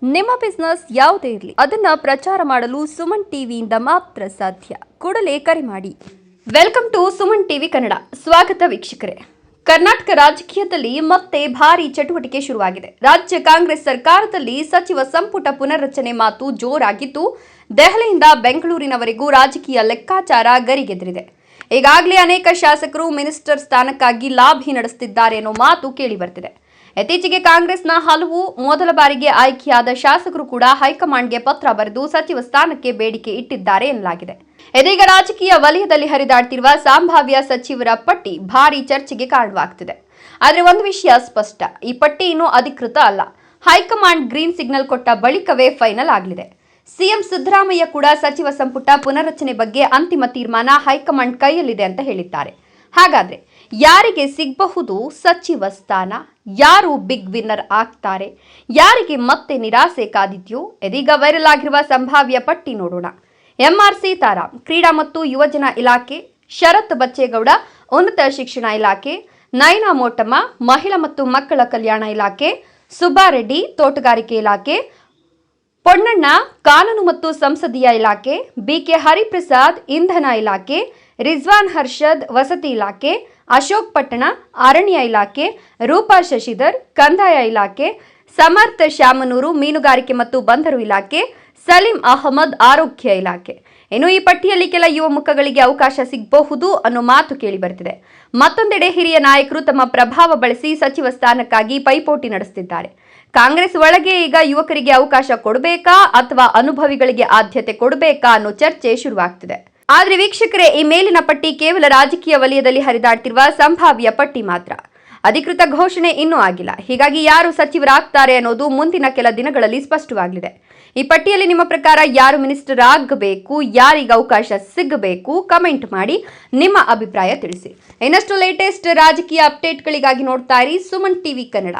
ನಿಮ್ಮ ಬಿಸ್ನೆಸ್ ಯಾವುದೇ ಇರಲಿ ಅದನ್ನ ಪ್ರಚಾರ ಮಾಡಲು ಸುಮನ್ ಟಿವಿಯಿಂದ ಮಾತ್ರ ಸಾಧ್ಯ. ಕೂಡಲೇ ಕರೆ ಮಾಡಿ. Welcome to Suman TV Kannada. ಸ್ವಾಗತ ವೀಕ್ಷಕರೇ. ಕರ್ನಾಟಕ ರಾಜಕೀಯದಲ್ಲಿ ಮತ್ತೆ ಭಾರಿ ಚಟುವಟಿಕೆ ಶುರುವಾಗಿದೆ. ರಾಜ್ಯ ಕಾಂಗ್ರೆಸ್ ಸರ್ಕಾರದಲ್ಲಿ ಸಚಿವ ಸಂಪುಟ ಪುನರ್ರಚನೆ ಮಾತು ಜೋರಾಗಿದ್ದು, ದೆಹಲಿಯಿಂದ ಬೆಂಗಳೂರಿನವರೆಗೂ ರಾಜಕೀಯ ಲೆಕ್ಕಾಚಾರ ಗರಿಗೆದರಿದೆ. ಈಗಾಗಲೇ ಅನೇಕ ಶಾಸಕರು ಮಿನಿಸ್ಟರ್ ಸ್ಥಾನಕ್ಕಾಗಿ ಲಾಬಿ ನಡೆಸುತ್ತಿದ್ದಾರೆ ಅನ್ನೋ ಮಾತು ಕೇಳಿ ಬರ್ತಿದೆ. ಇತ್ತೀಚೆಗೆ ಕಾಂಗ್ರೆಸ್ನ ಹಲವು ಮೊದಲ ಬಾರಿಗೆ ಆಯ್ಕೆಯಾದ ಶಾಸಕರು ಕೂಡ ಹೈಕಮಾಂಡ್ಗೆ ಪತ್ರ ಬರೆದು ಸಚಿವ ಸ್ಥಾನಕ್ಕೆ ಬೇಡಿಕೆ ಇಟ್ಟಿದ್ದಾರೆ ಎನ್ನಲಾಗಿದೆ. ಇದೀಗ ರಾಜಕೀಯ ವಲಯದಲ್ಲಿ ಹರಿದಾಡ್ತಿರುವ ಸಂಭಾವ್ಯ ಸಚಿವರ ಪಟ್ಟಿ ಭಾರಿ ಚರ್ಚೆಗೆ ಕಾರಣವಾಗ್ತಿದೆ. ಆದರೆ ಒಂದು ವಿಷಯ ಸ್ಪಷ್ಟ, ಈ ಪಟ್ಟಿ ಇನ್ನೂ ಅಧಿಕೃತ ಅಲ್ಲ. ಹೈಕಮಾಂಡ್ ಗ್ರೀನ್ ಸಿಗ್ನಲ್ ಕೊಟ್ಟ ಬಳಿಕವೇ ಫೈನಲ್ ಆಗಲಿದೆ. ಸಿಎಂ ಸಿದ್ದರಾಮಯ್ಯ ಕೂಡ ಸಚಿವ ಸಂಪುಟ ಪುನರ್ರಚನೆ ಬಗ್ಗೆ ಅಂತಿಮ ತೀರ್ಮಾನ ಹೈಕಮಾಂಡ್ ಕೈಯಲ್ಲಿದೆ ಅಂತ ಹೇಳಿದ್ದಾರೆ. ಹಾಗಾದ್ರೆ ಯಾರಿಗೆ ಸಿಗಬಹುದು ಸಚಿವ ಸ್ಥಾನ? ಯಾರು ಬಿಗ್ ವಿನ್ನರ್ ಆಗ್ತಾರೆ? ಯಾರಿಗೆ ಮತ್ತೆ ನಿರಾಸೆ ಕಾದಿದ್ಯೋ? ಇದೀಗ ವೈರಲ್ ಆಗಿರುವ ಸಂಭಾವ್ಯ ಪಟ್ಟಿ ನೋಡೋಣ. ಎಂಆರ್ ಸೀತಾರಾಮ್ ಕ್ರೀಡಾ ಮತ್ತು ಯುವಜನ ಇಲಾಖೆ, ಶರತ್ ಬಚ್ಚೇಗೌಡ ಉನ್ನತ ಶಿಕ್ಷಣ ಇಲಾಖೆ, ನಯನಾ ಮೋಟಮ್ಮ ಮಹಿಳಾ ಮತ್ತು ಮಕ್ಕಳ ಕಲ್ಯಾಣ ಇಲಾಖೆ, ಸುಬ್ಬಾರೆಡ್ಡಿ ತೋಟಗಾರಿಕೆ ಇಲಾಖೆ, ಪೊನ್ನಣ್ಣ ಕಾನೂನು ಮತ್ತು ಸಂಸದೀಯ ಇಲಾಖೆ, ಬಿಕೆ ಹರಿಪ್ರಸಾದ್ ಇಂಧನ ಇಲಾಖೆ, ರಿಜ್ವಾನ್ ಹರ್ಷದ್ ವಸತಿ ಇಲಾಖೆ, ಅಶೋಕ್ ಪಟ್ಟಣ ಅರಣ್ಯ ಇಲಾಖೆ, ರೂಪಾ ಶಶಿಧರ್ ಕಂದಾಯ ಇಲಾಖೆ, ಸಮರ್ಥ ಶಾಮನೂರು ಮೀನುಗಾರಿಕೆ ಮತ್ತು ಬಂದರು ಇಲಾಖೆ, ಸಲೀಂ ಅಹಮದ್ ಆರೋಗ್ಯ ಇಲಾಖೆ. ಇನ್ನು ಈ ಪಟ್ಟಿಯಲ್ಲಿ ಕೆಲ ಯುವ ಮುಖಗಳಿಗೆ ಅವಕಾಶ ಸಿಗಬಹುದು ಅನ್ನೋ ಮಾತು ಕೇಳಿ ಬರ್ತಿದೆ. ಮತ್ತೊಂದೆಡೆ ಹಿರಿಯ ನಾಯಕರು ತಮ್ಮ ಪ್ರಭಾವ ಬಳಸಿ ಸಚಿವ ಸ್ಥಾನಕ್ಕಾಗಿ ಪೈಪೋಟಿ ನಡೆಸುತ್ತಿದ್ದಾರೆ. ಕಾಂಗ್ರೆಸ್ ಒಳಗೆ ಈಗ ಯುವಕರಿಗೆ ಅವಕಾಶ ಕೊಡಬೇಕಾ ಅಥವಾ ಅನುಭವಿಗಳಿಗೆ ಆದ್ಯತೆ ಕೊಡಬೇಕಾ ಅನ್ನೋ ಚರ್ಚೆ ಶುರುವಾಗ್ತಿದೆ. ಆದ್ರೆ ವೀಕ್ಷಕರೇ, ಈ ಮೇಲಿನ ಪಟ್ಟಿ ಕೇವಲ ರಾಜಕೀಯ ವಲಯದಲ್ಲಿ ಹರಿದಾಡ್ತಿರುವ ಸಂಭಾವ್ಯ ಪಟ್ಟಿ ಮಾತ್ರ. ಅಧಿಕೃತ ಘೋಷಣೆ ಇನ್ನೂ ಆಗಿಲ್ಲ. ಹೀಗಾಗಿ ಯಾರು ಸಚಿವರಾಗ್ತಾರೆ ಅನ್ನೋದು ಮುಂದಿನ ಕೆಲ ದಿನಗಳಲ್ಲಿ ಸ್ಪಷ್ಟವಾಗಲಿದೆ. ಈ ಪಟ್ಟಿಯಲ್ಲಿ ನಿಮ್ಮ ಪ್ರಕಾರ ಯಾರು ಮಿನಿಸ್ಟರ್ ಆಗಬೇಕು, ಯಾರಿಗೆ ಅವಕಾಶ ಸಿಗಬೇಕು? ಕಮೆಂಟ್ ಮಾಡಿ ನಿಮ್ಮ ಅಭಿಪ್ರಾಯ ತಿಳಿಸಿ. ಇನ್ನಷ್ಟು ಲೇಟೆಸ್ಟ್ ರಾಜಕೀಯ ಅಪ್ಡೇಟ್ಗಳಿಗಾಗಿ ನೋಡ್ತಾ ಇರಿ ಸುಮನ್ ಟಿವಿ ಕನ್ನಡ.